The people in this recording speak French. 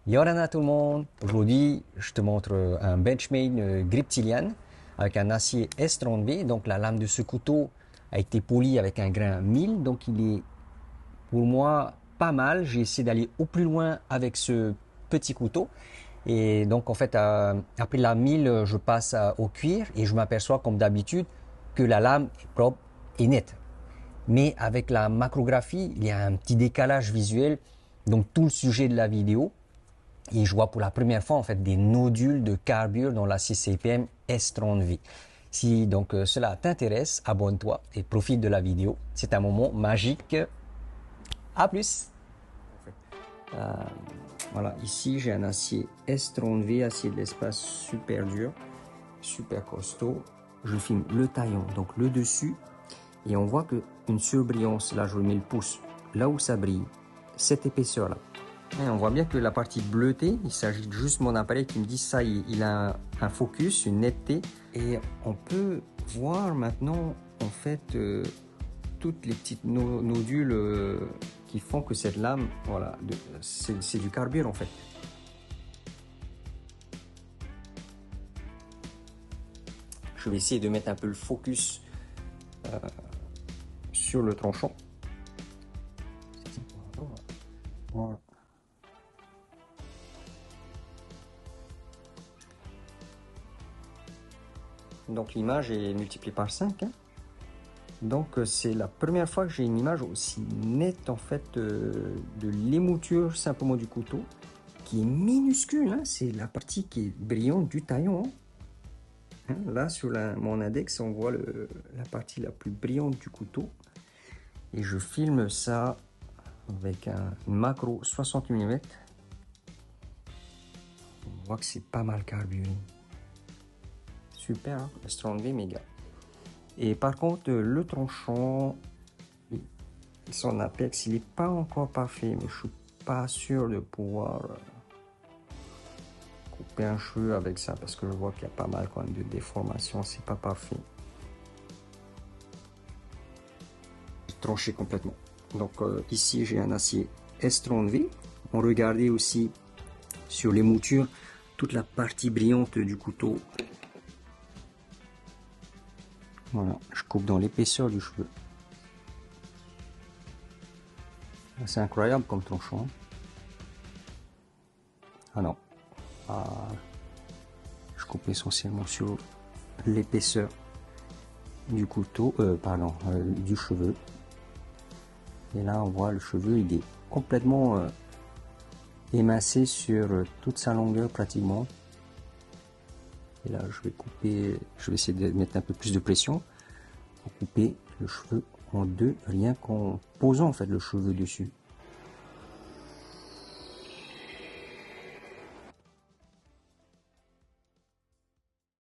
Yorana tout le monde! Aujourd'hui, je te montre un Benchmade Griptilian avec un acier S30V. Donc la lame de ce couteau a été polie avec un grain 1000. Donc il est pour moi pas mal. J'ai essayé d'aller au plus loin avec ce petit couteau. Et donc en fait, après la 1000, je passe au cuir et je m'aperçois comme d'habitude que la lame est propre et nette. Mais avec la macrographie, il y a un petit décalage visuel. Donc tout le sujet de la vidéo. Et je vois pour la première fois en fait des nodules de carbure dans l'acier CPM S30V. Si donc cela t'intéresse, abonne-toi et profite de la vidéo. C'est un moment magique. À plus. Euh, voilà, ici j'ai un acier S30V, acier de l'espace super dur, super costaud. Je filme le taillon, donc le dessus, et on voit que une surbrillance. Là, je mets le pouce là où ça brille, cette épaisseur là. Et on voit bien que la partie bleutée, il s'agit juste de mon appareil qui me dit ça, il a un focus, une netteté. Et on peut voir maintenant en fait toutes les petites nodules qui font que cette lame, voilà, c'est du carbure en fait. Je vais essayer de mettre un peu le focus sur le tranchant. Voilà. Donc l'image est multipliée par 5. Hein. Donc c'est la première fois que j'ai une image aussi nette en fait de l'émouture simplement du couteau, qui est minuscule. Hein. C'est la partie qui est brillante du taillon. Hein. Là sur mon index, on voit la partie la plus brillante du couteau. Et je filme ça avec une macro 60 mm. On voit que c'est pas mal carburé. Super, hein, S30V méga. Et par contre, le tranchant, son apex, il n'est pas encore parfait, mais je suis pas sûr de pouvoir couper un cheveu avec ça parce que je vois qu'il y a pas mal quand même de déformation, c'est pas parfait. Tranché complètement. Donc ici j'ai un acier S30V. On regardait aussi sur les moutures toute la partie brillante du couteau. Voilà, je coupe dans l'épaisseur du cheveu. C'est incroyable comme tranchant. Ah non. Ah, je coupe essentiellement sur l'épaisseur du couteau, du cheveu. Et là, on voit le cheveu, il est complètement émincé sur toute sa longueur pratiquement. Et là, je vais couper, je vais essayer de mettre un peu plus de pression pour couper le cheveu en deux, rien qu'en posant en fait le cheveu dessus.